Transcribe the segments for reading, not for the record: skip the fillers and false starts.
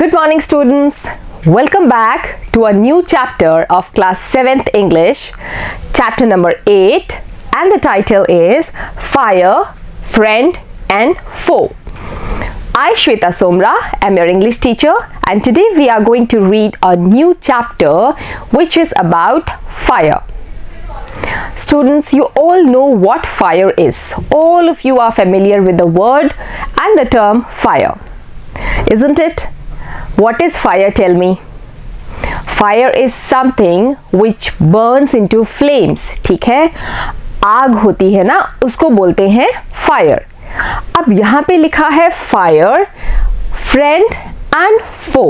Good morning, students. Welcome back to a new chapter of class 7th English, chapter number 8, and the title is Fire, Friend and Foe. I, Shweta Somra, am your English teacher, and today we are going to read a new chapter which is about fire. Students, you all know what fire is. All of you are familiar with the word and the term fire, isn't it? What is fire? Tell me. Fire is something which burns into flames. ठीक है, आग होती है ना, उसको बोलते हैं fire. अब यहाँ पे लिखा है fire, friend and foe.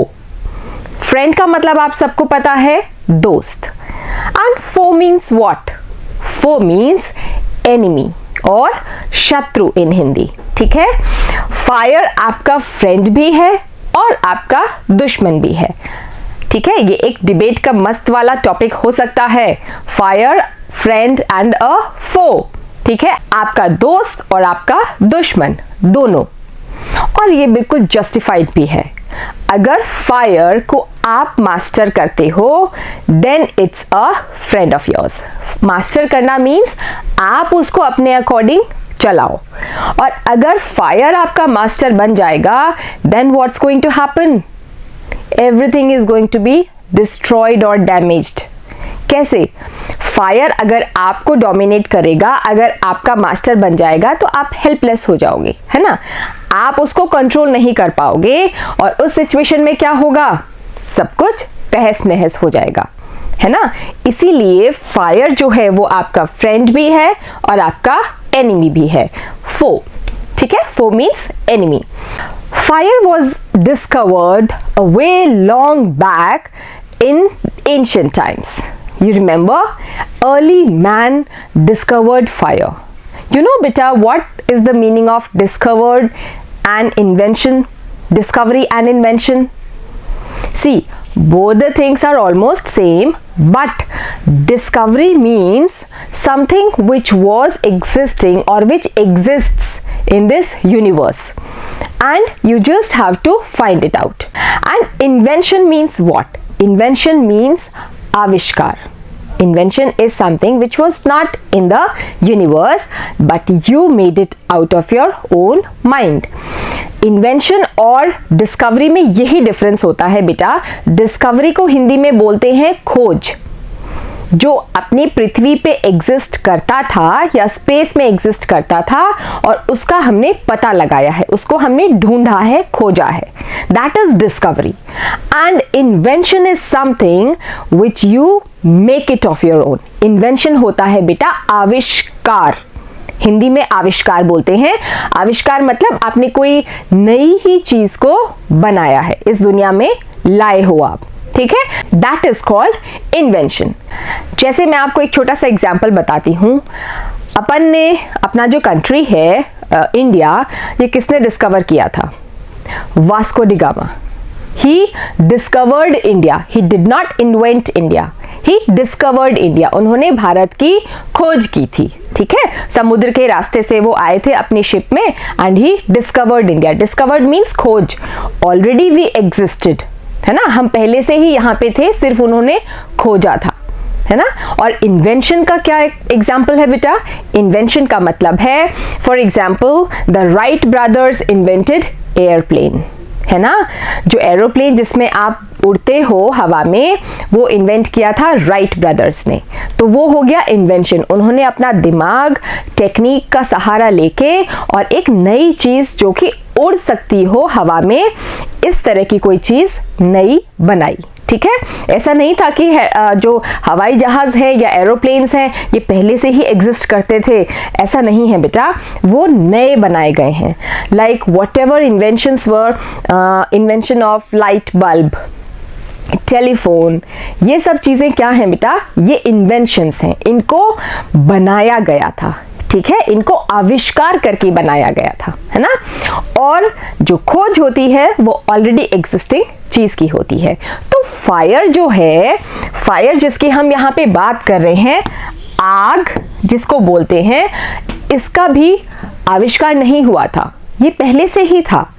Friend का मतलब आप सबको पता है, दोस्त. And foe means what? Foe means enemy और शत्रु इन हिंदी. ठीक है, फायर आपका फ्रेंड भी है और आपका दुश्मन भी है. ठीक है, ये एक डिबेट का मस्त वाला टॉपिक हो सकता है, फायर, फ्रेंड एंड अ फो. ठीक है, आपका दोस्त और आपका दुश्मन दोनों. और ये बिल्कुल जस्टिफाइड भी है. अगर फायर को आप मास्टर करते हो then it's a friend of yours. Master करना मीन्स आप उसको अपने अकॉर्डिंग चलाओ. और अगर फायर आपका मास्टर बन जाएगा then what's going to happen? Everything is going to be destroyed और डैमेज्ड. कैसे? फायर अगर आपको डोमिनेट करेगा, अगर आपका मास्टर बन जाएगा तो आप हेल्पलेस हो जाओगे, है ना. आप उसको कंट्रोल नहीं कर पाओगे और उस सिचुएशन में क्या होगा? सब कुछ तहस नहस हो जाएगा, है ना. इसीलिए फायर जो है वो आपका फ्रेंड भी है और आपका एनिमी भी है, फो. ठीक है, foe means enemy. Fire was discovered a way long back in ancient times. You remember, early man discovered fire. You know beta, what is the meaning of discovered and invention? Discovery and invention. See, both the things are almost same, but discovery means something which was existing or which exists in this universe, and you just have to find it out. And invention means what? Invention means avishkar. Invention is something which was not in the universe but you made it out of your own mind. Invention और discovery में यही difference होता है बेटा. Discovery को हिंदी में बोलते हैं खोज. जो अपनी पृथ्वी पे एग्जिस्ट करता था या स्पेस में एग्जिस्ट करता था और उसका हमने पता लगाया है, उसको हमने ढूंढा है, खोजा है. That is discovery. And invention is something which you make it of your own. Invention होता है बेटा आविष्कार. हिंदी में आविष्कार बोलते हैं. आविष्कार मतलब आपने कोई नई ही चीज को बनाया है, इस दुनिया में लाए हो आप. ठीक है, दैट इज कॉल्ड इन्वेंशन. जैसे मैं आपको एक छोटा सा एग्जाम्पल बताती हूँ. अपन ने अपना जो कंट्री है इंडिया, ये किसने डिस्कवर किया था? Vasco D gamma. He discovered India. He did not invent India, he discovered India. उन्होंने भारत की खोज की थी. ठीक है, समुद्र के रास्ते से वो आए थे अपनी शिप में and he discovered India. Discovered means खोज. ऑलरेडी वी एग्जिस्टेड, है ना, हम पहले से ही यहाँ पे थे, सिर्फ उन्होंने खोजा था, है ना. और इन्वेंशन का क्या एग्जाम्पल है बेटा? इन्वेंशन का मतलब है, for example the Wright brothers invented airplane, है ना. जो एरोप्लेन जिसमें आप उड़ते हो हवा में, वो इन्वेंट किया था राइट ब्रदर्स ने. तो वो हो गया इन्वेंशन. उन्होंने अपना दिमाग, टेक्निक का सहारा लेके और एक नई चीज जो कि उड़ सकती हो हवा में, इस तरह की कोई चीज नई बनाई. ठीक है, ऐसा नहीं था कि जो हवाई जहाज है या एरोप्लेन्स हैं ये पहले से ही एग्जिस्ट करते थे, ऐसा नहीं है बेटा. वो नए बनाए गए हैं. Like what ever inventions were, invention of light bulb, telephone, ये सब चीजें क्या हैं बेटा? ये इन्वेंशंस हैं. इनको बनाया गया था. ठीक है, इनको आविष्कार करके बनाया गया था, है ना. और जो खोज होती है वो ऑलरेडी एग्जिस्टिंग चीज की होती है. तो फायर जो है, फायर जिसकी हम यहाँ पे बात कर रहे हैं, आग जिसको बोलते हैं, इसका भी आविष्कार नहीं हुआ था, ये पहले से ही था.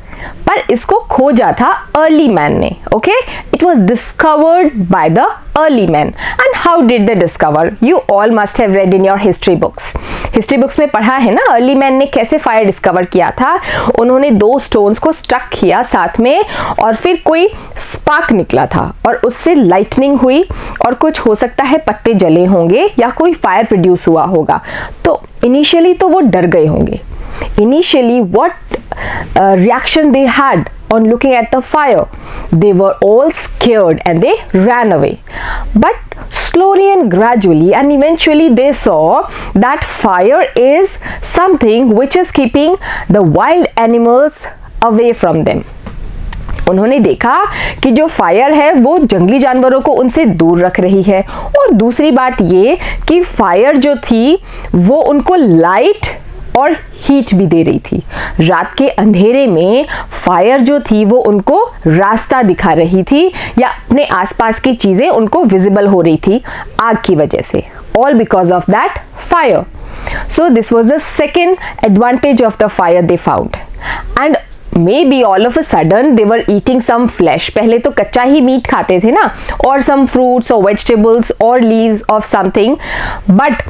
पर इसको खोजा था अर्ली मैन ने. Okay, it was discovered by the early man. And how did they discover? You all must have read in your history books. History books में पढ़ा है ना अर्ली मैन ने कैसे फायर डिस्कवर किया था. उन्होंने 2 स्टोन्स को स्टक किया साथ में और फिर कोई स्पार्क निकला था और उससे लाइटनिंग हुई और कुछ हो सकता है पत्ते जले होंगे या कोई फायर प्रोड्यूस हुआ होगा. तो इनिशियली तो वो डर गए होंगे. Initially, what reaction they had on looking at the fire? They were all scared and they ran away. But slowly and gradually and eventually they saw that fire is something which is keeping the wild animals away from them. उन्होंने देखा कि जो fire है वो जंगली जानवरों को उनसे दूर रख रही है. और दूसरी बात ये कि फायर जो थी वो उनको लाइट और हीट भी दे रही थी. रात के अंधेरे में फायर जो थी वो उनको रास्ता दिखा रही थी या अपने आसपास की चीजें उनको विजिबल हो रही थी आग की वजह से. All because of that fire. So this was the second advantage of the fire they found. And maybe all of a sudden they were eating some flesh. पहले तो कच्चा ही मीट खाते थे ना, और some fruits or vegetables or leaves of something, but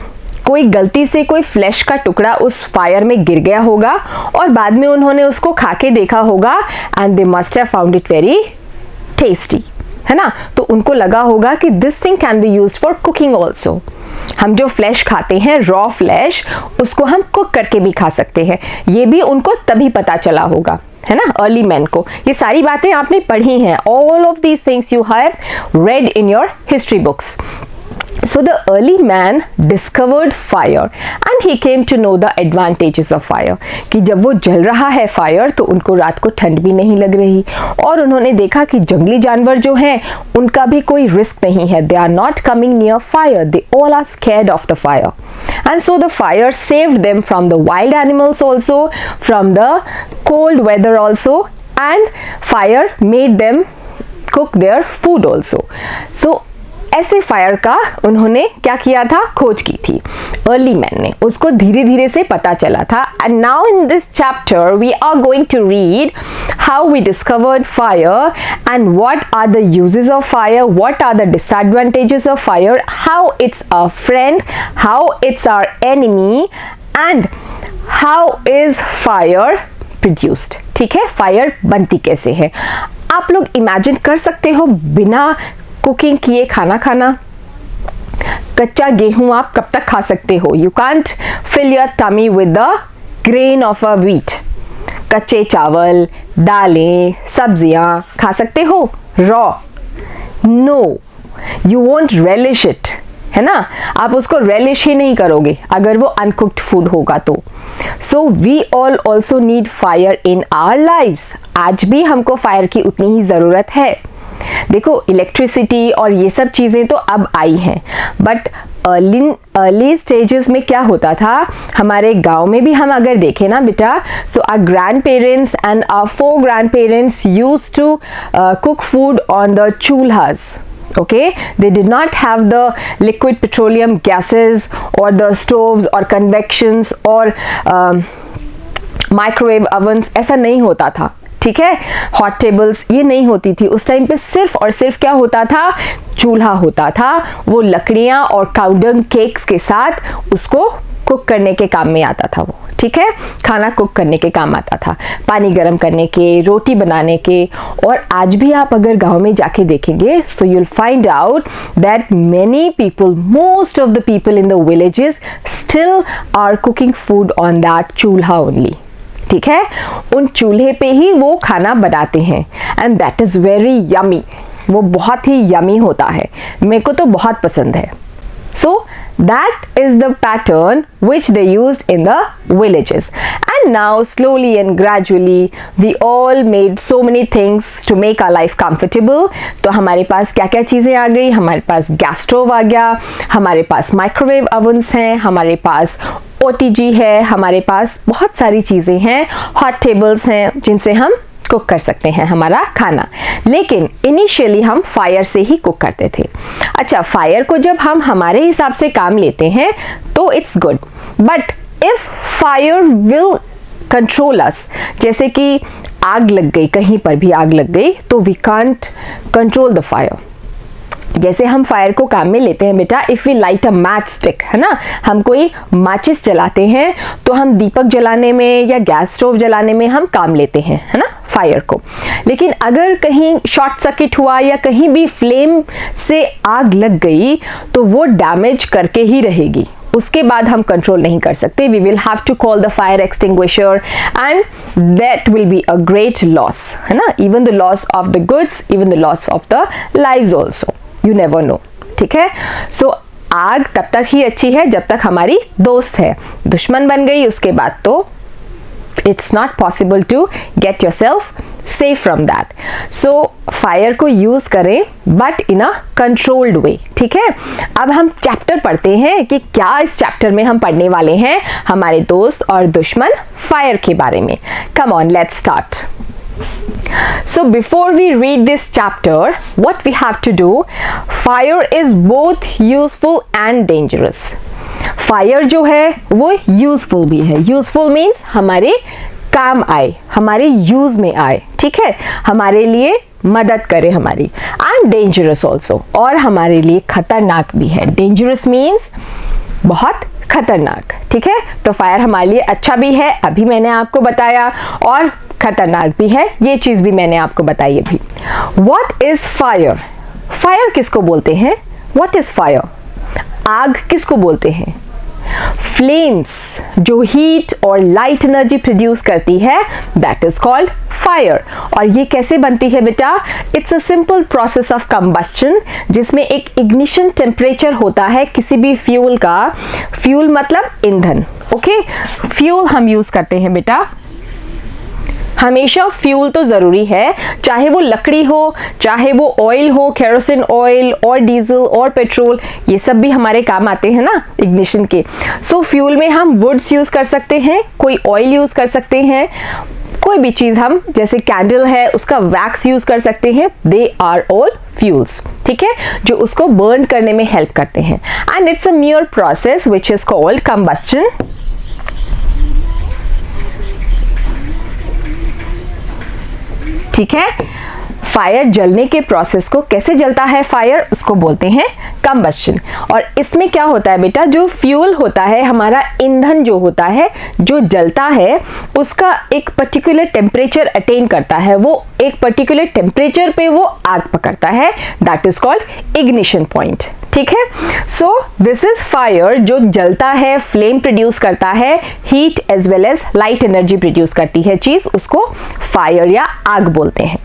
कोई गलती से कोई फ्लैश का टुकड़ा उस फायर में गिर गया होगा और बाद में उन्होंने उसको खा के देखा होगा and they must have found it very tasty, है ना. तो उनको लगा होगा कि this thing can be used for cooking also. हम जो फ्लैश खाते हैं रॉ फ्लैश, उसको हम कुक करके भी खा सकते हैं. ये भी उनको तभी पता चला होगा, है ना, अर्ली मैन को. ये सारी बातें आपने पढ़ी हैं. All of these things you have read in your history books. So the early man discovered fire and he came to know the advantages of fire. कि जब वो जल रहा है फायर तो उनको रात को ठंड भी नहीं लग रही और उन्होंने देखा कि जंगली जानवर जो हैं उनका भी कोई रिस्क नहीं है. They are not coming near fire. They all are scared of the fire. And so the fire saved them from the wild animals also, from the cold weather also, and fire made them cook their food also. So ऐसे fire का उन्होंने क्या किया था, खोज की थी early man ने. उसको धीरे धीरे से पता चला था. And now in this chapter we are going to read how we discovered fire and what are the uses of fire, what are the disadvantages of fire, how it's a friend, how it's our enemy and how is fire produced. ठीक है, fire बनती कैसे है. आप लोग imagine कर सकते हो बिना कुकिंग किए खाना खाना. कच्चा गेहूं आप कब तक खा सकते हो? You can't fill your tummy with the grain of a wheat. कच्चे चावल, दालें, सब्जियां खा सकते हो raw? No, you won't relish it, है ना. आप उसको रेलिश ही नहीं करोगे अगर वो अनकुक्ड फूड होगा तो. So we all also need fire in our lives. आज भी हमको फायर की उतनी ही ज़रूरत है. देखो इलेक्ट्रिसिटी और ये सब चीज़ें तो अब आई हैं, बट अर्ली स्टेजेस में क्या होता था हमारे गांव में भी हम अगर देखें ना बेटा, so our grandparents and our four grandparents used to cook food on the chulhas. Okay, they did not have the liquid petroleum gases or the stoves or convections or microwave ovens. ऐसा नहीं होता था. ठीक है, hot tables ये नहीं होती थी उस टाइम पे. सिर्फ और सिर्फ क्या होता था, चूल्हा होता था. वो लकड़ियां और काउडंग केक्स के साथ उसको कुक करने के काम में आता था वो. ठीक है, खाना कुक करने के काम आता था, पानी गर्म करने के, रोटी बनाने के. और आज भी आप अगर गांव में जाके देखेंगे so you will find out that many people, most of the people in the villages still are cooking food on that chulha only. ठीक है, उन चूल्हे पे ही वो खाना बनाते हैं and that is very yummy. वो बहुत ही यमी होता है, मेरे को तो बहुत पसंद है. So that is the pattern which they used in the villages. And now slowly and gradually we all made so many things to make our life comfortable. तो हमारे पास क्या क्या चीज़ें आ गई, हमारे पास गैस स्टोव आ गया, हमारे पास माइक्रोवेव ओवन्स हैं, हमारे पास OTG है, हमारे पास बहुत सारी चीज़ें हैं, हॉट टेबल्स हैं जिनसे हम कुक कर सकते हैं हमारा खाना. लेकिन इनिशियली हम फायर से ही कुक करते थे. अच्छा, फायर को जब हम हमारे हिसाब से काम लेते हैं तो it's good, but if fire will control us, जैसे कि आग लग गई, कहीं पर भी आग लग गई, तो we can't control the fire. जैसे हम फायर को काम में लेते हैं बेटा, if we light a match stick, है ना, हम कोई माचिस जलाते हैं तो हम दीपक जलाने में या गैस स्टोव जलाने में हम काम लेते हैं, है ना, फायर को। लेकिन अगर कहीं शॉर्ट सर्किट हुआ या कहीं भी फ्लेम से आग लग गई तो वो डैमेज करके ही रहेगी, उसके बाद हम कंट्रोल नहीं कर सकते। We will have to call the fire extinguisher and that will be a great loss, है ना, even the loss of the goods, even the loss of the lives also, you never know, ठीक है। सो आग तब तक ही अच्छी है जब तक हमारी दोस्त है, दुश्मन बन गई उसके बाद तो it's not possible to get yourself safe from that. So fire को यूज करें but in a controlled way, ठीक है। अब हम चैप्टर पढ़ते हैं कि क्या इस चैप्टर में हम पढ़ने वाले हैं, हमारे दोस्त और दुश्मन फायर के बारे में। Come on, let's start. So before we read this chapter, what we have to do, fire is both useful and dangerous. Fire जो है वो useful भी है, useful means हमारे काम आए, हमारे यूज में आए, ठीक है, हमारे लिए मदद करे हमारी, and dangerous also, और हमारे लिए खतरनाक भी है। Dangerous means बहुत खतरनाक, ठीक है। तो फायर हमारे लिए अच्छा भी है, अभी मैंने आपको बताया, और खतरनाक भी है, ये चीज भी मैंने आपको बताई अभी। What is fire? फायर किसको बोलते हैं? What is fire? आग किसको बोलते हैं? फ्लेम्स जो हीट और लाइट एनर्जी प्रोड्यूस करती है, दैट इज कॉल्ड फायर। और ये कैसे बनती है बेटा? It's a simple process of combustion, जिसमें एक इग्निशन टेम्परेचर होता है किसी भी फ्यूल का। फ्यूल मतलब ईंधन, ओके। फ्यूल हम यूज करते हैं बेटा, हमेशा फ्यूल तो ज़रूरी है, चाहे वो लकड़ी हो, चाहे वो ऑयल हो, केरोसिन ऑयल और डीजल और पेट्रोल, ये सब भी हमारे काम आते हैं ना इग्निशन के। सो फ्यूल में हम वुड्स यूज़ कर सकते हैं, कोई ऑयल यूज़ कर सकते हैं, कोई भी चीज़ हम, जैसे कैंडल है उसका वैक्स यूज़ कर सकते हैं। दे आर ऑल फ्यूल्स, ठीक है, जो उसको बर्न करने में हेल्प करते हैं। And it's a mayor process which is called combustion. ठीक है, फायर जलने के प्रोसेस को, कैसे जलता है फायर, उसको बोलते हैं कंबस्शन। और इसमें क्या होता है बेटा, जो फ्यूल होता है, हमारा ईंधन जो होता है, जो जलता है, उसका एक पर्टिकुलर टेम्परेचर अटेन करता है, वो एक पर्टिकुलर टेम्परेचर पे वो आग पकड़ता है, that is called ignition point, ठीक है। सो दिस इज फायर, जो जलता है, फ्लेम प्रोड्यूस करता है, heat as well as light energy produce करती है चीज, उसको फायर या आग बोलते हैं।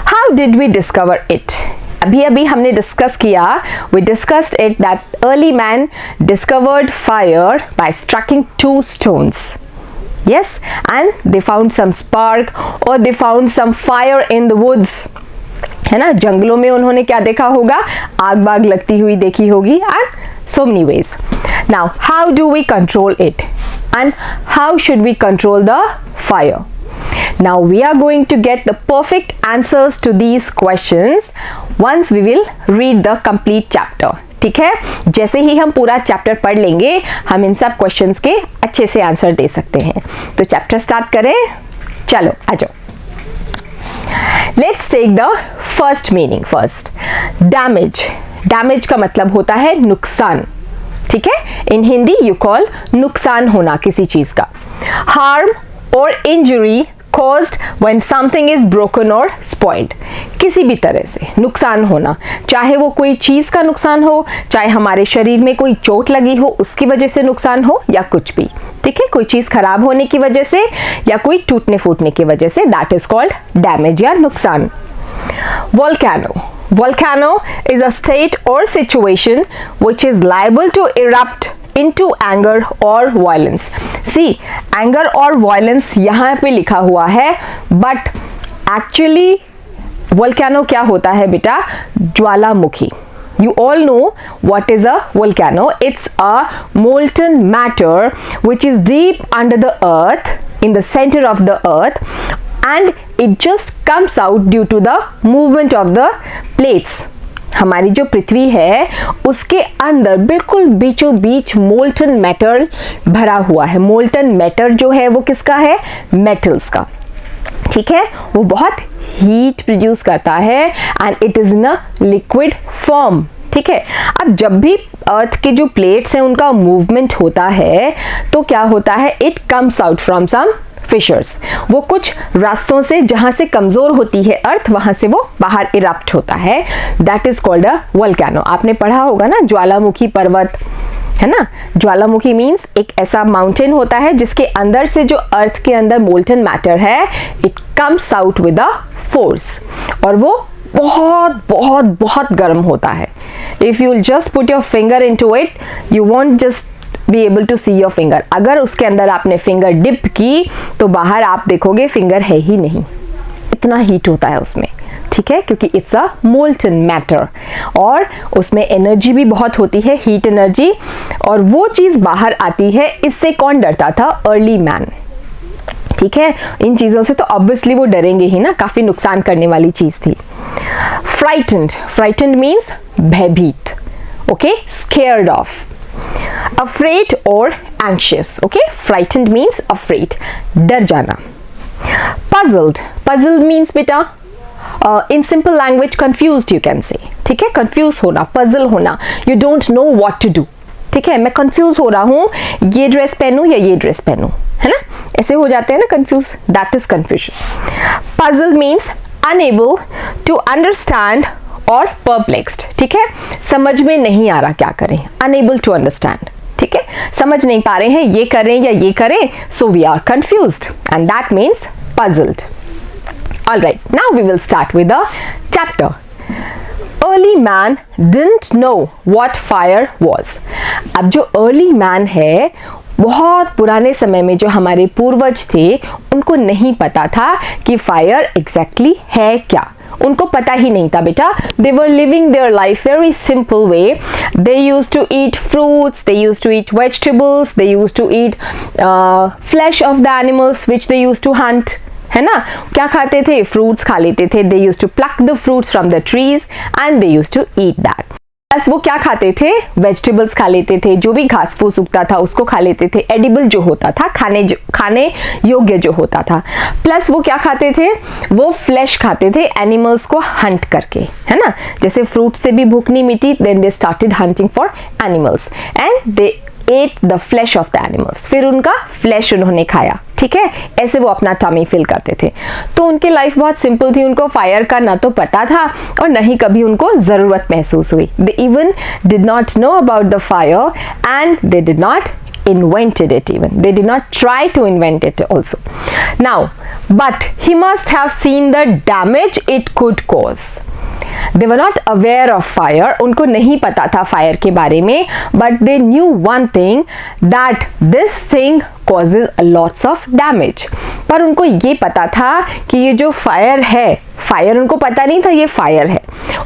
How did we discover it? अभी अभी हमने डिस्कस किया, we discussed it that early man discovered fire by striking two stones. Yes, and they found some spark or they found some fire in the woods. है ना, जंगलों में उन्होंने क्या देखा होगा, आग बाग लगती हुई देखी होगी, and so many ways. Now, how do we control it? And how should we control the fire? Now we are going to get the perfect answers to these questions once we will read the complete chapter. ठीक है, जैसे ही हम पूरा chapter पढ़ लेंगे हम इन सब questions के अच्छे से आंसर दे सकते हैं। तो चैप्टर स्टार्ट करें, चलो आ जाओ। Let's take the first meaning first. Damage. Damage का मतलब होता है नुकसान, ठीक है। इन हिंदी यू कॉल नुकसान होना किसी चीज का। Harm or injury caused when something is broken or spoiled. किसी भी तरह से नुकसान होना, चाहे वो कोई चीज का नुकसान हो, चाहे हमारे शरीर में कोई चोट लगी हो उसकी वजह से नुकसान हो, या कुछ भी, ठीक है, कोई चीज खराब होने की वजह से या कोई टूटने फूटने की वजह से, दैट इज कॉल्ड डैमेज या नुकसान। Volcano. Volcano is a state or situation which is liable to erupt into anger or violence. See, anger or violence यहाँ पे लिखा हुआ है, but actually volcano क्या होता है बेटा, ज्वालामुखी। You all know what is a volcano. It's a molten matter which is deep under the earth, in the center of the earth, and it just comes out due to the movement of the plates. हमारी जो पृथ्वी है उसके अंदर बिल्कुल बीचों बीच molten matter भरा हुआ है। मोल्टन मैटर जो है वो किसका है, मेटल्स का, ठीक है, वो बहुत हीट प्रोड्यूस करता है and it is in a liquid form. ठीक है, अब जब भी अर्थ के जो प्लेट्स हैं उनका मूवमेंट होता है तो क्या होता है, it comes out from some fissures. वो कुछ रास्तों से जहां से कमजोर होती है अर्थ, वहां से वो बाहर इरप्ट होता है। That is called a volcano. आपने पढ़ा होगा ना, ज्वालामुखी पर्वत, है ना। ज्वालामुखी मीन्स एक ऐसा माउंटेन होता है जिसके अंदर से जो अर्थ के अंदर मोल्टन मैटर है, it comes out with a force, और वो बहुत बहुत बहुत गर्म होता है। If you just put your finger into it, you won't just be able to see your finger. अगर उसके अंदर आपने फिंगर डिप की तो बाहर आप देखोगे फिंगर है ही नहीं, इतना हीट होता है उसमें। ठीक है, क्योंकि इट्स अ मोल्टन मैटर और उसमें एनर्जी भी बहुत होती है, हीट एनर्जी, और वो चीज बाहर आती है। इससे कौन डरता था? Early man. ठीक है, इन चीजों से तो ऑब्वियसली वो डरेंगे ही ना, काफी नुकसान करने वाली चीज थी। फ्राइटेंड, फ्राइटेंड मीन्स भयभीत, ओके, स्केयर्ड ऑफ। अफ्रेड और anxious, okay, frightened means afraid, डर जाना। पजल्ड, पजल्ड मीन्स बेटा in simple language confused you can say. ठीक है, कंफ्यूज होना, पजल होना, you don't know what to do. ठीक है, मैं कंफ्यूज हो रहा हूँ, ये ड्रेस पहनूं या ये ड्रेस पहनूं, है ना, ऐसे हो जाते हैं ना confuse, that is confusion. Puzzle means unable to understand और परप्लेक्स्ड। ठीक है, समझ में नहीं आ रहा क्या करें, अनएबल टू अंडरस्टैंड। ठीक है, समझ नहीं पा रहे हैं ये करें या ये करें, so we are confused and that means puzzled. All right, now we will start with the chapter. Early man didn't know what fire was. अब जो early man है, बहुत पुराने समय में जो हमारे पूर्वज थे, उनको नहीं पता था कि फायर एग्जैक्टली है क्या। उनको पता ही नहीं था बेटा। They were living their life very simple way. They used to eat fruits, they used to eat vegetables, they used to eat flesh of the animals which they used to hunt. है ना, क्या खाते थे? Fruits खा लेते थे। They used to pluck the fruits from the trees and they used to eat that. Plus वो क्या खाते थे? वेजिटेबल्स खा लेते थे, जो भी घास फूस उगता था उसको खा लेते थे, एडिबल जो होता था, खाने योग्य जो होता था। प्लस वो क्या खाते थे? वो फ्लैश खाते थे, एनिमल्स को हंट करके, है ना। जैसे फ्रूट से भी भूख नहीं मिटी, then they started hunting for animals and they ate the flesh of the animals. फिर उनका फ्लैश उन्होंने खाया। ठीक है, ऐसे वो अपना टमी फिल करते थे। तो उनकी लाइफ बहुत सिंपल थी, उनको फायर का ना तो पता था और ना ही कभी उनको जरूरत महसूस हुई। They even did not know about the fire and they did not invented it even. They did not try to invent it also. Now, but he must have seen the damage it could cause. They were not aware of fire. उनको नहीं पता था fire के बारे में, but they knew one thing, that this thing causes lots of damage. पर उनको ये पता था कि ये जो फायर है, फायर उनको पता नहीं था ये फायर है,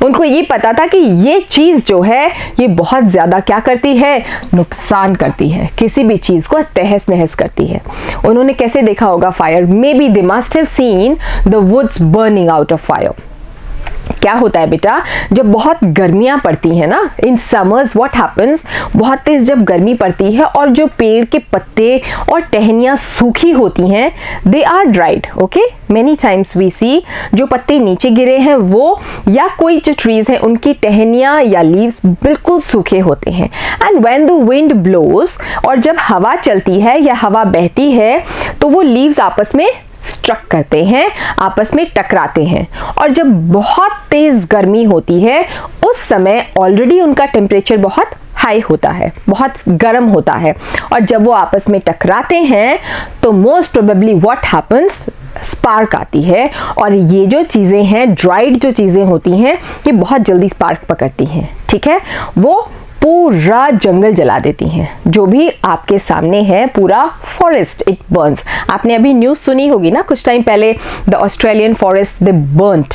उनको ये पता था कि ये चीज जो है ये बहुत ज्यादा क्या करती है? नुकसान करती है, किसी भी चीज को तहस नहस करती है। उन्होंने कैसे देखा होगा fire? Maybe they must have seen the woods burning out of fire. क्या होता है बेटा, जब बहुत गर्मियां पड़ती है ना, इन समर्स व्हाट हैपेंस, बहुत तेज जब गर्मी पड़ती है और जो पेड़ के पत्ते और टहनियां सूखी होती हैं, they are dried, okay, many times we see जो पत्ते नीचे गिरे हैं वो, या कोई जो ट्रीज है उनकी टहनियां या लीव्स बिल्कुल सूखे होते हैं। And when the wind blows, और जब हवा चलती है या हवा बहती है तो वो लीव्स आपस में स्ट्रक करते हैं, आपस में टकराते हैं। और जब बहुत तेज गर्मी होती है उस समय ऑलरेडी उनका टेम्परेचर बहुत हाई होता है, बहुत गर्म होता है, और जब वो आपस में टकराते हैं तो most probably what happens, spark आती है। और ये जो चीजें हैं, ड्राइड जो चीजें होती हैं, ये बहुत जल्दी स्पार्क पकड़ती हैं। ठीक है, वो पूरा जंगल जला देती हैं, जो भी आपके सामने है, पूरा फॉरेस्ट इट बर्न्स। आपने अभी न्यूज़ सुनी होगी ना कुछ टाइम पहले, the Australian forest they burnt,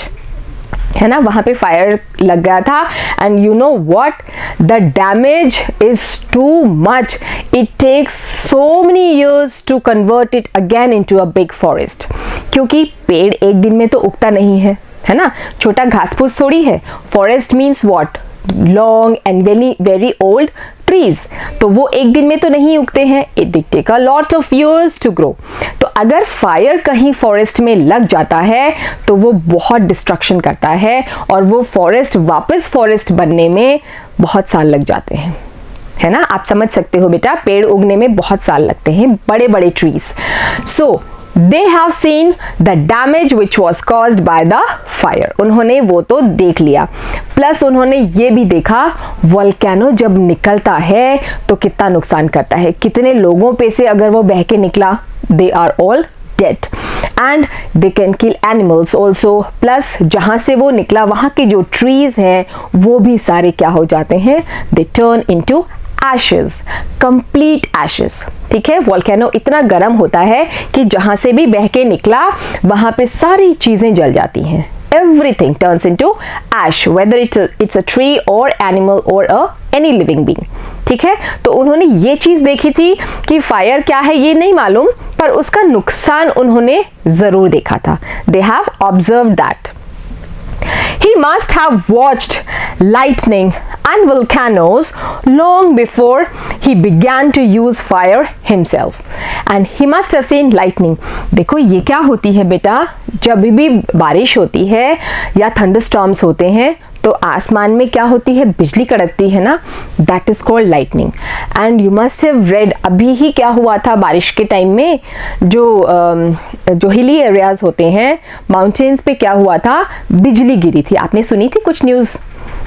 है ना, वहां पे फायर लग गया था। And you know what, the damage is too much, it takes so many years to convert it again into a big forest. क्योंकि पेड़ एक दिन में तो उगता नहीं है, है ना, छोटा घास फूस थोड़ी है। Forest means what, long and very very old trees, तो वो एक दिन में तो नहीं उगते हैं, it take a lot of years to grow. तो अगर फायर कहीं फॉरेस्ट में लग जाता है तो वो बहुत डिस्ट्रक्शन करता है और वो फॉरेस्ट वापस फॉरेस्ट बनने में बहुत साल लग जाते हैं, है ना। आप समझ सकते हो बेटा, पेड़ उगने में बहुत साल लगते हैं, बड़े बड़े trees. So they have seen the damage which was caused by the fire। उन्होंने वो तो देख लिया, प्लस उन्होंने ये भी देखा वोल्केनो जब निकलता है तो कितना नुकसान करता है, कितने लोगों पे से अगर वो बह के निकला, they are all dead and they can kill animals also। Plus जहाँ से वो निकला वहाँ के जो ट्रीज हैं वो भी सारे क्या हो जाते हैं, they turn into ashes, complete ashes। ठीक है, वोल्केनो इतना गर्म होता है कि जहां से भी बह के निकला वहां पे सारी चीजें जल जाती हैं, everything turns into ash, whether it's a tree or animal or any living being। ठीक है, तो उन्होंने ये चीज देखी थी कि फायर क्या है ये नहीं मालूम, पर उसका नुकसान उन्होंने जरूर देखा था। They have observed that। He must have watched lightning and volcanoes long before he began to use fire himself, and he must have seen lightning। देखो ये क्या होती है बेटा, जब भी बारिश होती है या थंडरस्टॉर्म्स होते हैं तो आसमान में क्या होती है, बिजली कड़कती है ना, that is called lightning. And you must have read, अभी ही क्या हुआ था बारिश के टाइम में, जो हिली एरियाज होते हैं, माउंटेन्स पे क्या हुआ था, बिजली गिरी थी। आपने सुनी थी कुछ न्यूज़,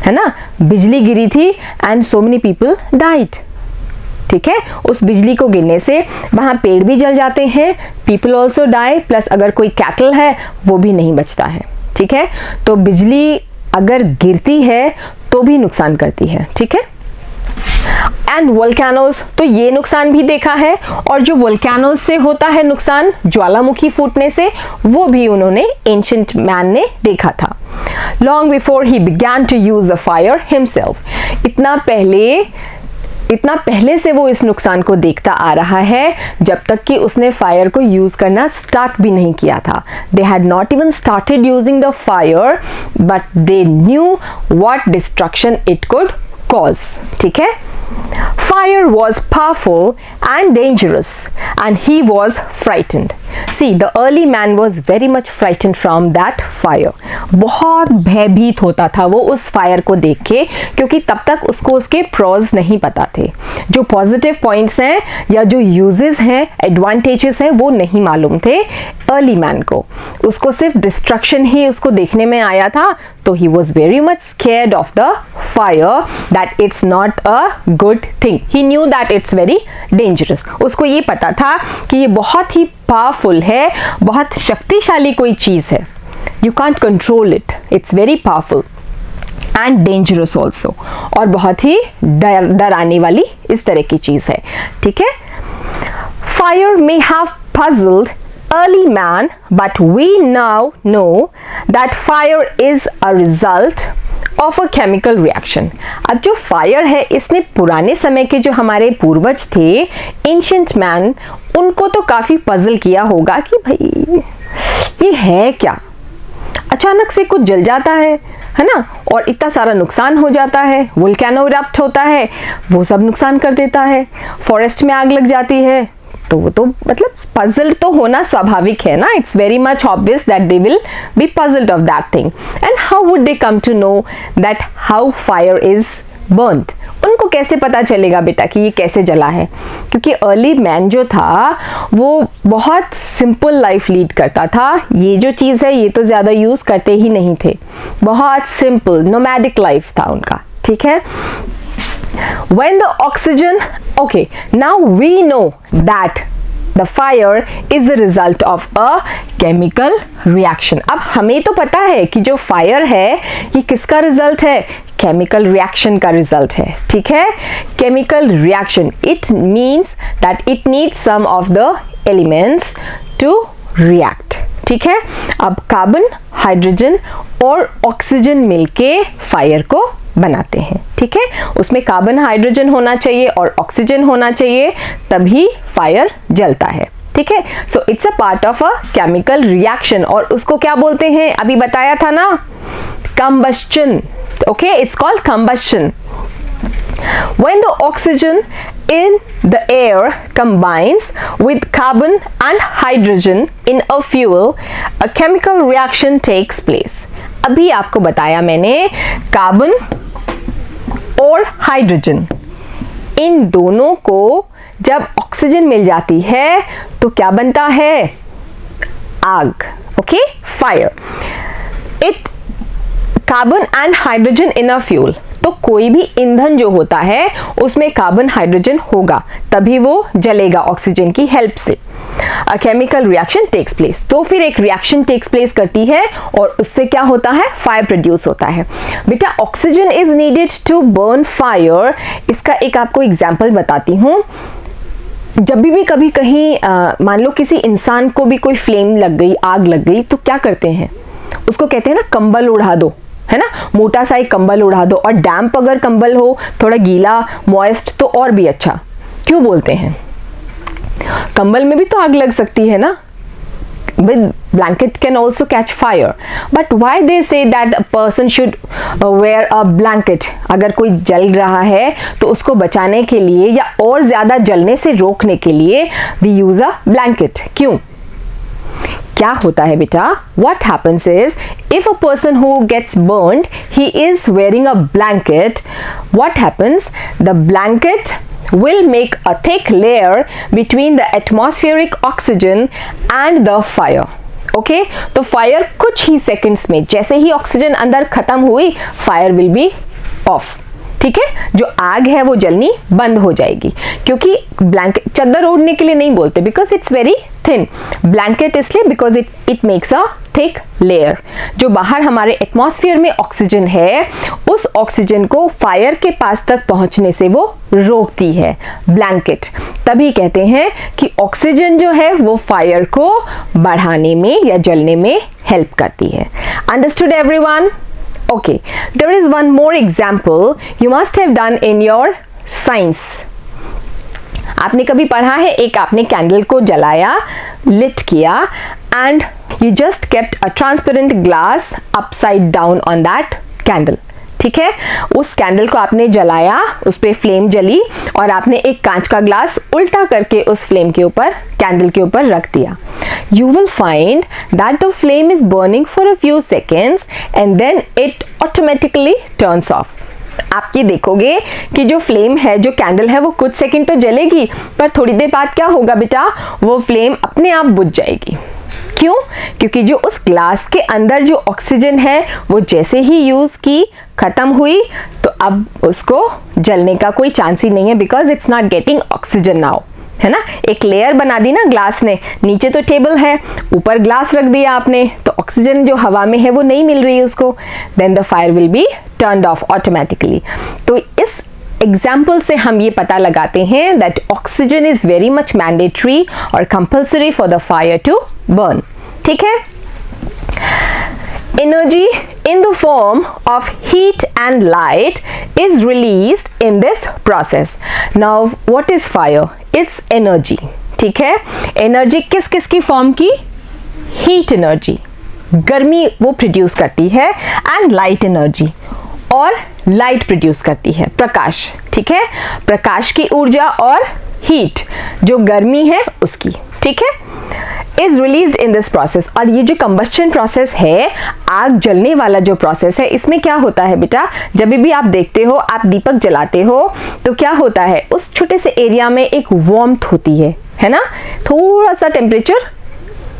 है ना, बिजली गिरी थी and so many people died. ठीक है, उस बिजली को गिरने से वहाँ पेड़ भी जल जाते हैं, पीपल ऑल्सो डाई, प्लस अगर कोई कैटल है वो भी नहीं बचता है। ठीक है, तो बिजली अगर गिरती है तो भी नुकसान करती है। ठीक है, एंड वोल्केनोज, तो ये नुकसान भी देखा है, और जो वोल्केनोज से होता है नुकसान ज्वालामुखी फूटने से, वो भी उन्होंने एंशिएंट मैन ने देखा था। लॉन्ग बिफोर ही began to use the fire himself, इतना पहले से वो इस नुकसान को देखता आ रहा है, जब तक कि उसने फायर को यूज करना स्टार्ट भी नहीं किया था। They had not even started using the fire but they knew what destruction it could cause. ठीक है, fire was powerful and dangerous and he was frightened। See, the early man was very much frightened from that fire। बहुत भयभीत होता था वो उस fire को देख के, क्योंकि तब तक उसको उसके प्रोज नहीं पता थे, जो पॉजिटिव पॉइंट्स हैं या जो यूजेस हैं, एडवांटेजेस हैं, वो नहीं मालूम थे अर्ली मैन को। उसको सिर्फ डिस्ट्रक्शन ही उसको देखने में आया था, तो he was very much scared of the fire, that it's not a good thing. He knew that it's very dangerous. उसको ये पता था कि ये बहुत ही पावरफुल है, बहुत शक्तिशाली कोई चीज है, you can't control it, it's very powerful and dangerous also, और बहुत ही डराने वाली इस तरह की चीज है। ठीक है, fire may have puzzled early man, but we now know that fire is a result of a chemical reaction। अब जो फायर है, इसने पुराने समय के जो हमारे पूर्वज थे, एंशिएंट मैन, उनको तो काफी पजल किया होगा कि भाई ये है क्या, अचानक से कुछ जल जाता है ना, और इतना सारा नुकसान हो जाता है, वोल्केनो इरप्ट होता है, वो सब नुकसान कर देता है, फॉरेस्ट में आग लग जाती है, तो वो तो मतलब पजल तो होना स्वाभाविक है ना। It's very much obvious that they will be puzzled of that thing. And how would they come to know that how fire is burned? उनको कैसे पता चलेगा बेटा कि ये कैसे जला है? क्योंकि अर्ली मैन जो था वो बहुत सिंपल लाइफ लीड करता था, ये जो चीज़ है ये तो ज़्यादा यूज़ करते ही नहीं थे, बहुत सिंपल नोमैडिक लाइफ था उनका। ठीक है, when the oxygen, okay, now we know that the fire is a result of a chemical reaction। अब हमें तो पता है कि जो फायर है ये किसका रिजल्ट है, केमिकल रिएक्शन का रिजल्ट है। ठीक है, chemical reaction, it means that it needs some of the elements to react. ठीक है, अब कार्बन, हाइड्रोजन और ऑक्सीजन मिलके फायर को बनाते हैं। ठीक है, उसमें कार्बन, हाइड्रोजन होना चाहिए और ऑक्सीजन होना चाहिए, तभी फायर जलता है। ठीक है, so it's a part of a chemical reaction, और उसको क्या बोलते हैं, अभी बताया था ना, combustion. Okay, it's called combustion. When the oxygen in the air combines with carbon and hydrogen in a fuel, a chemical reaction takes place. अभी आपको बताया मैंने, कार्बन और हाइड्रोजन, इन दोनों को जब ऑक्सीजन मिल जाती है तो क्या बनता है? आग. Okay, fire. It carbon and hydrogen in a fuel. तो कोई भी ईंधन जो होता है उसमें कार्बन हाइड्रोजन होगा, तभी वो जलेगा ऑक्सीजन की हेल्प से. A chemical reaction takes place. तो फिर एक रिएक्शन टेक्स प्लेस करती है और उससे क्या होता है? फायर प्रोड्यूस होता है. बेटा, oxygen is needed to burn fire. इसका एक आपको एग्जाम्पल बताती हूँ. जब भी कभी कहीं मान लो किसी इंसान को भी कोई फ्लेम लग गई, आग लग गई, तो क्या करते हैं? उसको कहते हैं ना, कंबल उड़ा दो, है ना, मोटा सा एक कंबल उड़ा दो. और डैम्प अगर कंबल हो, थोड़ा गीला मॉइस्ट, तो और भी अच्छा. क्यों बोलते हैं? कंबल में भी तो आग लग सकती है ना. With blanket can also catch fire. But why they say that a person should wear a blanket? अगर कोई जल रहा है तो उसको बचाने के लिए या और ज़्यादा जलने से रोकने के लिए we use a blanket. क्यों? क्या होता है बेटा? What happens is, if a person who gets burned, he is wearing a blanket, what happens? The blanket will make a thick layer between the atmospheric oxygen and the fire. Okay? तो fire कुछ ही seconds में, जैसे ही oxygen अंदर खत्म हुई, fire will B of. ठीक है, जो आग है वो जलनी बंद हो जाएगी. क्योंकि ब्लैंकेट चादर ओढ़ने के लिए नहीं बोलते, because it's very thin. Blanket इसलिए because it makes a thick layer. जो बाहर हमारे एटमॉस्फेयर में ऑक्सीजन है, उस ऑक्सीजन को फायर के पास तक पहुंचने से वो रोकती है, ब्लैंकेट. तभी कहते हैं कि ऑक्सीजन जो है वो फायर को बढ़ाने में या जलने में हेल्प करती है. Understood everyone? Okay, there is one more example you must have done in your science. आपने कभी पढ़ा है, एक आपने कैंडल को जलाया, लिट किया, and you just kept a transparent glass upside down on that candle. ठीक है, उस कैंडल को आपने जलाया, उस पे फ्लेम जली, और आपने एक कांच का ग्लास उल्टा करके उस फ्लेम के ऊपर, कैंडल के ऊपर रख दिया. You will find that the flame is burning for a few seconds and then it automatically turns off. आप ये देखोगे कि जो फ्लेम है, जो कैंडल है, वो कुछ सेकंड तो जलेगी, पर थोड़ी देर बाद क्या होगा बेटा? वो फ्लेम अपने आप बुझ जाएगी. क्यों? क्योंकि जो उस ग्लास के अंदर जो ऑक्सीजन है वो जैसे ही यूज की, खत्म हुई, तो अब उसको जलने का कोई चांस ही नहीं है, because it's not getting oxygen now. है ना, एक लेयर बना दी ना ग्लास ने. नीचे तो टेबल है, ऊपर ग्लास रख दिया आपने, तो ऑक्सीजन जो हवा में है वो नहीं मिल रही है उसको. Then the fire will be turned off automatically. तो इस एग्जाम्पल से हम ये पता लगाते हैं that oxygen is very much mandatory और compulsory for the fire to burn. ठीक है. Energy in the form of heat and light is released in this process. Now, what is fire? It's energy. ठीक है, energy किस किस की form की? Heat energy, गर्मी वो प्रोड्यूस करती है, एंड लाइट एनर्जी, और लाइट प्रोड्यूस करती है, प्रकाश. ठीक है, प्रकाश की ऊर्जा और हीट, जो गर्मी है उसकी. ठीक है, is released in this process. और ये जो कंबस्शन प्रोसेस है, आग जलने वाला जो प्रोसेस है, इसमें क्या होता है बेटा? जब भी आप देखते हो, आप दीपक जलाते हो, तो क्या होता है? उस छोटे से एरिया में एक वार्मथ होती है ना, थोड़ा सा टेम्परेचर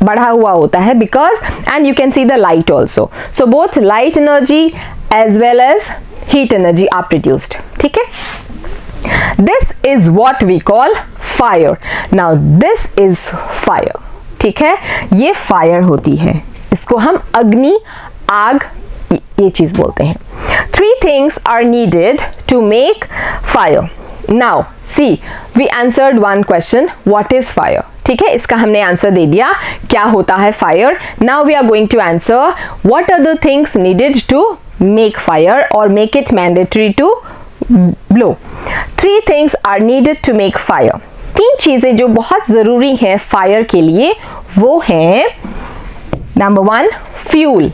बढ़ा हुआ होता है, because and you can see the light also. So both light energy as well as heat energy are produced. ठीक है, this is what we call fire. Now this is fire. ठीक है, ये फायर होती है, इसको हम अग्नि, आग, ये चीज बोलते हैं. 3 things are needed to make fire. Now see, we answered one question, what is fire? ठीक है, इसका हमने आंसर दे दिया, क्या होता है fire. Now we are going to answer what are the things needed to make fire or make it mandatory to blow. 3 things are needed to make fire. 3 चीजें जो बहुत जरूरी हैं फायर के लिए, वो हैं, नंबर 1 फ्यूल,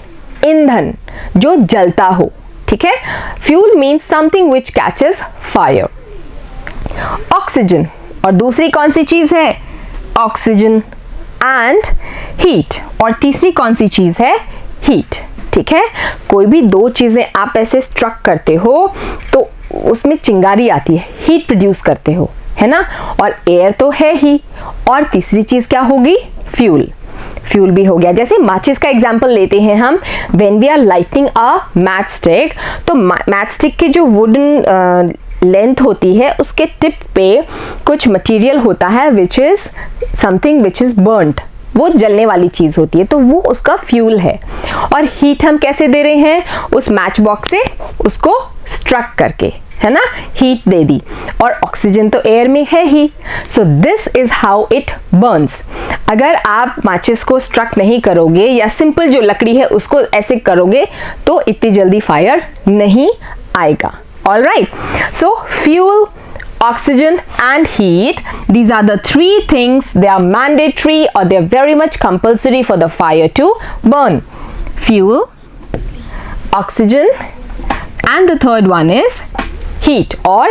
ईंधन जो जलता हो. ठीक है. Fuel means something which catches fire. Oxygen, और दूसरी कौन सी चीज है? ऑक्सीजन एंड हीट, और तीसरी कौन सी चीज है? हीट. ठीक है. कोई भी दो चीजें आप ऐसे स्ट्रक करते हो तो उसमें चिंगारी आती है, हीट प्रोड्यूस करते हो, है ना. और एयर तो है ही, और तीसरी चीज क्या होगी? फ्यूल. फ्यूल भी हो गया. जैसे माचिस का एग्जांपल लेते हैं हम. When we are lighting a match stick, तो मैच स्टिक की जो वुडन लेंथ होती है उसके टिप पे कुछ मटेरियल होता है which is something which is burned, वो जलने वाली चीज होती है, तो वो उसका फ्यूल है. और हीट हम कैसे दे रहे हैं? उस मैच बॉक्स से उसको स्ट्रक करके, है ना, हीट दे दी. और ऑक्सीजन तो एयर में है ही. So this is how it burns. अगर आप माचिस को स्ट्रक नहीं करोगे या सिंपल जो लकड़ी है उसको ऐसे करोगे तो इतनी जल्दी फायर नहीं आएगा. All right. So fuel, oxygen and heat, these are the three things. They are mandatory or they are very much compulsory for the fire to burn. Fuel, oxygen and the third one is heat or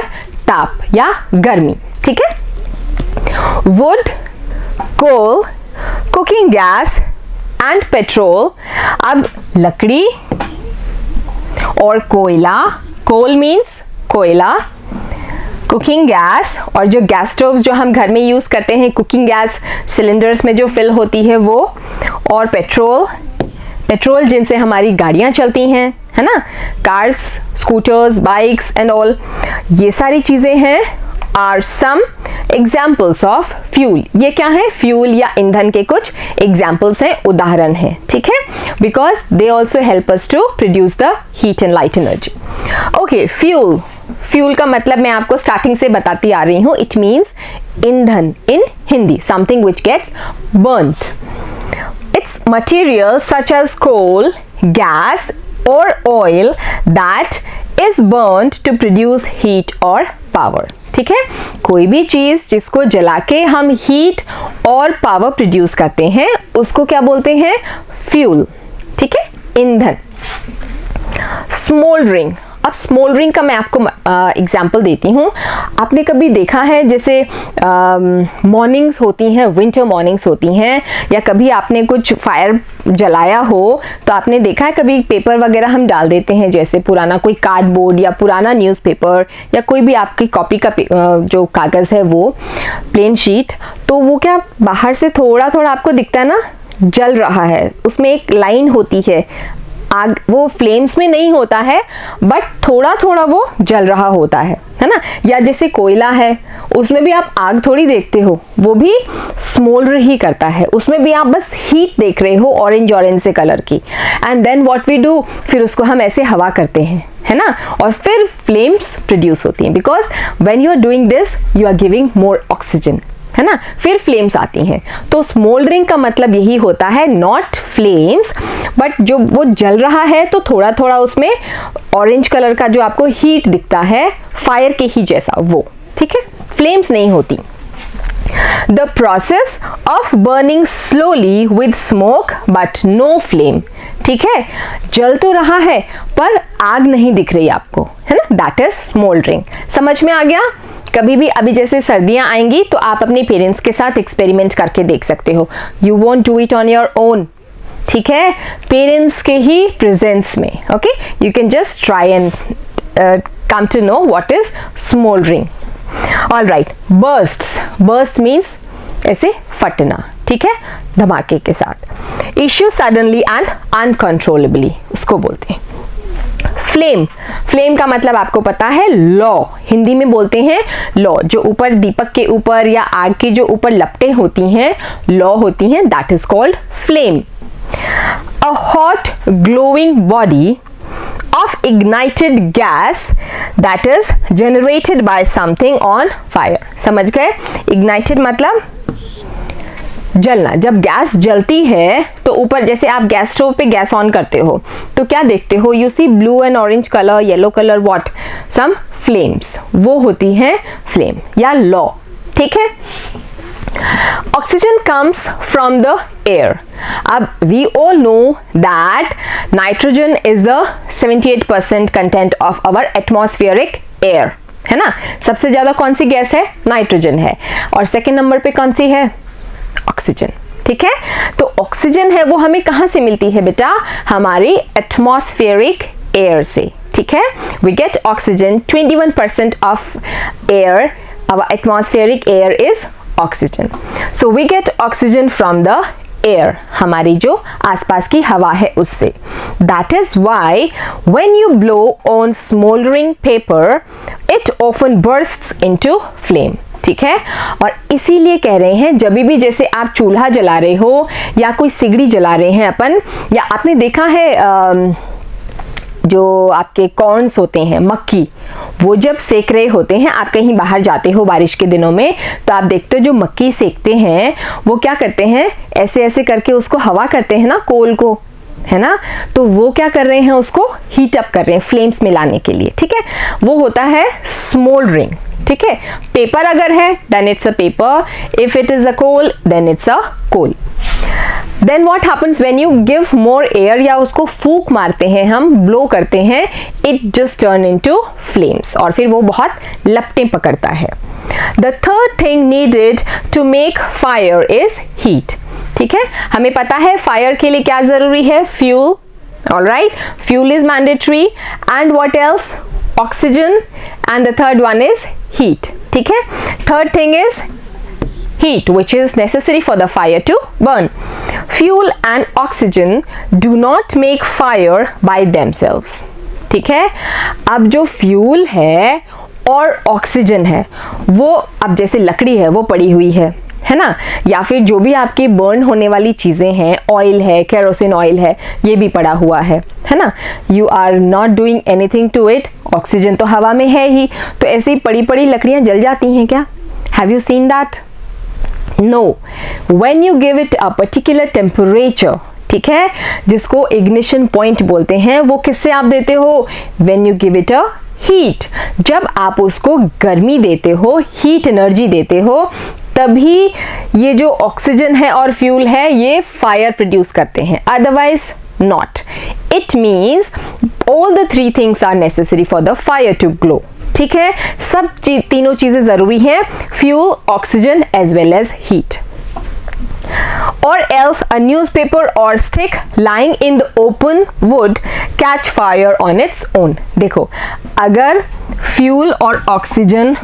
ताप या गर्मी. ठीक है. Wood, coal, cooking gas and petrol. अब लकड़ी और कोयला, कोल means कोयला, कुकिंग गैस, और जो गैस स्टोव जो हम घर में यूज करते हैं, कुकिंग गैस सिलेंडर्स में जो फिल होती है वो, और पेट्रोल, पेट्रोल जिनसे हमारी गाड़ियां चलती हैं, है ना, cars, scooters, bikes and all, ये सारी चीजें हैं are some examples of fuel. ये क्या है? फ्यूल या ईंधन के कुछ एग्जाम्पल्स हैं, उदाहरण हैं. ठीक है. Because they also help us to produce the heat and light energy. Okay. Fuel, fuel का मतलब मैं आपको स्टार्टिंग से बताती आ रही हूँ. It means indhan in Hindi, something which gets burned. It's material such as coal, gas or oil that is burnt to produce heat or power. ठीक है. कोई भी चीज जिसको जला के हम हीट और पावर प्रोड्यूस करते हैं उसको क्या बोलते हैं? फ्यूल. ठीक है. ईंधन. स्मोल्डरिंग. अब स्मोल्डरिंग का मैं आपको एग्जाम्पल देती हूँ. आपने कभी देखा है जैसे मॉर्निंग्स होती हैं, विंटर मॉर्निंग्स होती हैं, या कभी आपने कुछ फायर जलाया हो तो आपने देखा है कभी पेपर वगैरह हम डाल देते हैं, जैसे पुराना कोई कार्डबोर्ड या पुराना न्यूज़पेपर या कोई भी आपकी कॉपी का जो कागज़ है वो प्लेन शीट, तो वो क्या बाहर से थोड़ा थोड़ा आपको दिखता है ना, जल रहा है, उसमें एक लाइन होती है, आग वो फ्लेम्स में नहीं होता है बट थोड़ा थोड़ा वो जल रहा होता है ना. या जैसे कोयला है उसमें भी आप आग थोड़ी देखते हो, वो भी स्मोल्डर ही करता है, उसमें भी आप बस हीट देख रहे हो ऑरेंज ऑरेंज से कलर की. And then what we do, फिर उसको हम ऐसे हवा करते हैं, है ना, और फिर फ्लेम्स प्रोड्यूस होती हैं. Because when you are doing this you are giving more oxygen, है ना, फिर फ्लेम्स आती हैं. तो स्मोल्डरिंग का मतलब यही होता है, नॉट फ्लेम्स बट जो वो जल रहा है तो थोड़ा थोड़ा उसमें ऑरेंज कलर का जो आपको हीट दिखता है फायर के ही जैसा वो. ठीक है. फ्लेम्स नहीं होती. The process of burning slowly with smoke but no flame. ठीक है. जल तो रहा है पर आग नहीं दिख रही आपको, है ना, दैट इज स्मोल्डरिंग. समझ में आ गया. कभी भी अभी जैसे सर्दियां आएंगी तो आप अपने पेरेंट्स के साथ एक्सपेरिमेंट करके देख सकते हो. You won't do it on your own. ठीक है. पेरेंट्स के ही प्रेजेंस में. Okay. You can just try and come to know what is smouldering. All right. Bursts. Burst means ऐसे फटना. ठीक है. धमाके के साथ. इश्यू सडनली एंड अनकंट्रोलेबली, उसको बोलते हैं. फ्लेम. फ्लेम का मतलब आपको पता है, लौ. हिंदी में बोलते हैं लौ. जो ऊपर दीपक के ऊपर या आग के जो ऊपर लपटें होती हैं, लौ होती हैं, that is called flame. A hot glowing body of ignited gas that is generated by something on fire. समझ गए. ignited मतलब जलना. जब गैस जलती है तो ऊपर जैसे आप गैस स्टोव पे गैस ऑन करते हो तो क्या देखते हो, you see blue and orange colour, yellow colour, what, some flames, वो होती है फ्लेम या लौ. ठीक है. Oxygen comes from the air. अब we all know that nitrogen is the 78% content of our atmospheric air, है ना. सबसे ज्यादा कौन सी गैस है? नाइट्रोजन है. और सेकेंड नंबर पे कौन सी है? ऑक्सीजन. ठीक है, तो ऑक्सीजन है वो हमें कहां से मिलती है बेटा? हमारी एटमॉस्फेरिक एयर से. ठीक है, we get oxygen, 21% of air, our atmospheric air is oxygen. So we get oxygen from the air, हमारी जो आसपास की हवा है उससे. That is why when you blow on smoldering paper, it often bursts into flame. ठीक है, और इसीलिए कह रहे हैं जब भी जैसे आप चूल्हा जला रहे हो या कोई सिगड़ी जला रहे हैं अपन, या आपने देखा है जो आपके कॉर्न्स होते हैं, मक्की, वो जब सेक रहे होते हैं, आप कहीं बाहर जाते हो बारिश के दिनों में तो आप देखते हो जो मक्की सेकते हैं वो क्या करते हैं, ऐसे ऐसे करके उसको हवा करते हैं ना, कोल को, है ना. तो वो क्या कर रहे हैं, उसको हीट अप कर रहे हैं फ्लेम्स में लाने के लिए. ठीक है, वो होता है स्मोल्डरिंग. ठीक है, पेपर अगर है then it's a paper, if it is a coal then it's a coal. Then what happens when you give more air, या उसको फूंक मारते हैं हम, ब्लो करते हैं, it just turn into flames, और फिर वो बहुत लपटें पकड़ता है. The third thing needed to make fire is heat. ठीक है, हमें पता है फायर के लिए क्या जरूरी है? Fuel. Alright, fuel is mandatory, and what else? Oxygen, and the third one is heat. ठीक है, third thing is heat, which is necessary for the fire to burn. Fuel and oxygen do not make fire by themselves. ठीक है, अब जो fuel है और oxygen है वो, अब जैसे लकड़ी है वो पड़ी हुई है ना, या फिर जो भी आपकी बर्न होने वाली चीज़ें हैं, ऑयल है, केरोसिन ऑयल है, ये भी पड़ा हुआ है ना. You are not doing anything to it. Oxygen तो हवा में है ही, तो ऐसे ही पड़ी पड़ी लकड़ियाँ जल जाती हैं क्या? Have you seen that? No, when you give it a particular temperature, ठीक है, जिसको इग्निशन पॉइंट बोलते हैं, वो किससे आप देते हो? When you give it a heat, जब आप उसको गर्मी देते हो, हीट एनर्जी देते हो, तभी ये जो ऑक्सीजन है और फ्यूल है ये फायर प्रोड्यूस करते हैं, otherwise not. It means all the three things are necessary for the fire to glow. ठीक है, सब तीनों चीजें जरूरी हैं, fuel, oxygen as well as heat. और else a newspaper or stick lying in the open would catch fire on its own. देखो, अगर फ्यूल और ऑक्सीजन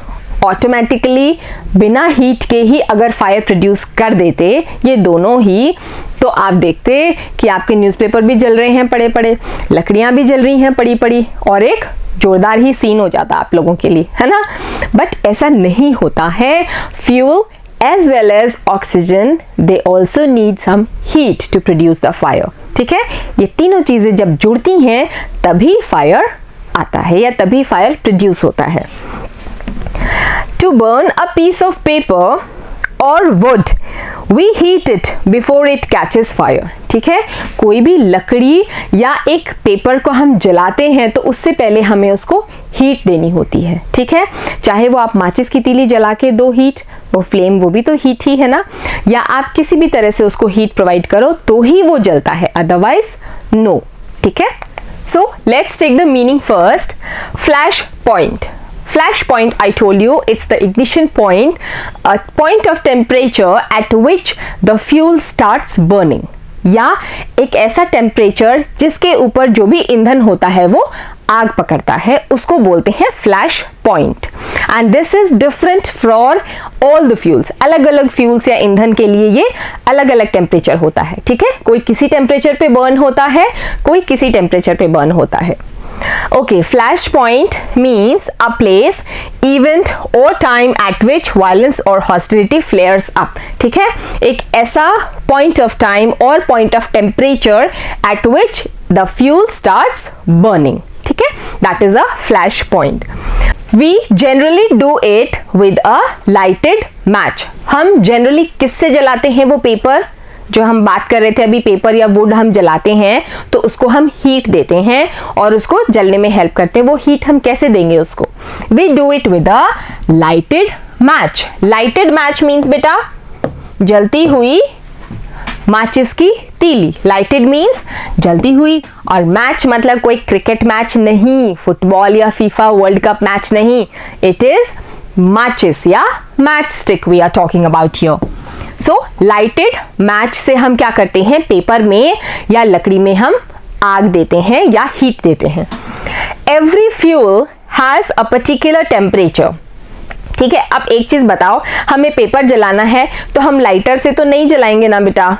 ऑटोमेटिकली बिना हीट के ही अगर फायर प्रोड्यूस कर देते, ये दोनों ही, तो आप देखते कि आपके न्यूज़पेपर भी जल रहे हैं पड़े पड़े, लकड़ियां भी जल रही हैं पड़ी पड़ी, और एक जोरदार ही सीन हो जाता आप लोगों के लिए, है ना. बट ऐसा नहीं होता है. Fuel as well as oxygen, they also need some heat to produce the fire. ठीक है, ये तीनों चीजें जब जुड़ती हैं तभी फायर आता है या तभी फायर प्रोड्यूस होता है. To burn a piece of paper or wood, we heat it before it catches fire. ठीक है, कोई भी लकड़ी या एक पेपर को हम जलाते हैं तो उससे पहले हमें उसको हीट देनी होती है. ठीक है, चाहे वो आप माचिस की तीली जला के दो हीट, वो फ्लेम वो भी तो हीट ही है ना, या आप किसी भी तरह से उसको हीट प्रोवाइड करो तो ही वो जलता है, अदरवाइज नो. ठीक है, so let's take the meaning first. Flash point. Flash point, I told you, it's the ignition point, a point of temperature at which the fuel starts burning. या एक ऐसा टेम्परेचर जिसके ऊपर जो भी ईंधन होता है वो आग पकड़ता है, उसको बोलते हैं flash point. And this is different for all the fuels. अलग अलग फ्यूल्स या ईंधन के लिए ये अलग अलग टेम्परेचर होता है. ठीक है, कोई किसी टेम्परेचर पे बर्न होता है, कोई किसी टेम्परेचर पे बर्न होता है. Okay, flash point means a place, event or time at which violence or hostility flares up. ठीक है, एक ऐसा point of time और point of temperature at which the fuel starts burning. ठीक है, that is a flash point. We generally do it with a lighted match. हम generally किससे जलाते हैं वो पेपर, जो हम बात कर रहे थे अभी, पेपर या वुड हम जलाते हैं तो उसको हम हीट देते हैं और उसको जलने में हेल्प करते हैं. वो हीट हम कैसे देंगे उसको? We do it with a lighted match. Lighted match means बेटा जलती हुई माचिस की तीली। लाइटेड मीन्स जलती हुई, और मैच मतलब कोई क्रिकेट मैच नहीं, फुटबॉल या फीफा वर्ल्ड कप मैच नहीं, इट इज माचिस या match stick we are talking about here. So lighted match से हम क्या करते हैं, पेपर में या लकड़ी में हम आग देते हैं या हीट देते हैं। Every fuel has a particular temperature. ठीक है, अब एक चीज बताओ, हमें पेपर जलाना है तो हम लाइटर से तो नहीं जलाएंगे ना बेटा,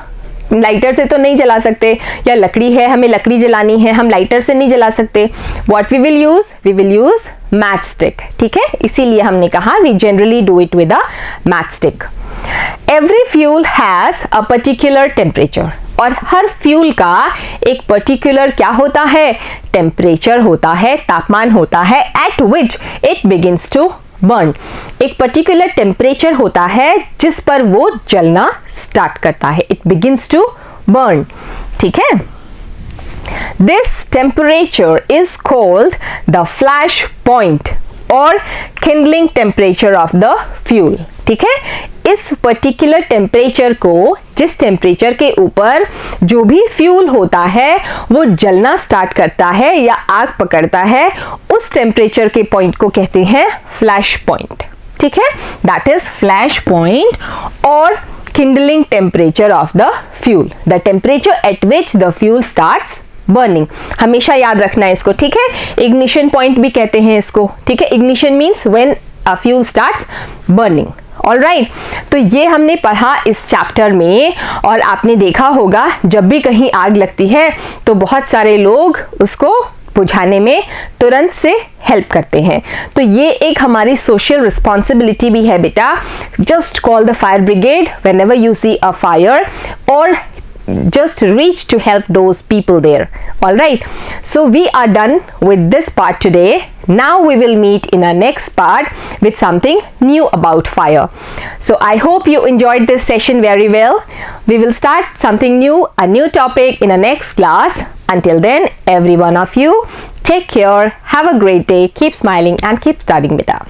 लाइटर से तो नहीं जला सकते, या लकड़ी है हमें लकड़ी जलानी है, हम लाइटर से नहीं जला सकते। What we will use match stick. ठीक है, इसीलिए हमने कहा we generally do it with a match stick. Every fuel has a particular temperature, और हर फ्यूल का एक पर्टिकुलर क्या होता है, टेम्परेचर होता है, तापमान होता है, at which it begins to burn. एक पर्टिकुलर टेम्परेचर होता है जिस पर वो जलना स्टार्ट करता है, इट बिगिंस टू बर्न। ठीक है, this temperature is called the flash point और kindling temperature of the fuel। ठीक है, इस पर्टिकुलर टेम्परेचर को, जिस टेम्परेचर के ऊपर जो भी फ्यूल होता है वो जलना स्टार्ट करता है या आग पकड़ता है, उस टेम्परेचर के पॉइंट को कहते हैं फ्लैश पॉइंट। ठीक है, दैट इज फ्लैश पॉइंट और kindling temperature of the fuel, the temperature at which the fuel starts burning. हमेशा याद रखना है इसको। ठीक है, इग्निशन पॉइंट भी कहते हैं इसको। ठीक है, ignition means when a fuel starts burning. Alright, तो ये हमने पढ़ा इस चैप्टर में, और आपने देखा होगा जब भी कहीं आग लगती है तो बहुत सारे लोग उसको बुझाने में तुरंत से हेल्प करते हैं। तो ये एक हमारी सोशल रिस्पॉन्सिबिलिटी भी है बेटा। Just call the fire brigade whenever you see a fire, और just reach to help those people there. All right, so we are done with this part today. Now we will meet in our next part with something new about fire. So I hope you enjoyed this session very well. We will start something new, a new topic in our next class. Until then, every one of you, take care, have a great day, keep smiling and keep studying beta.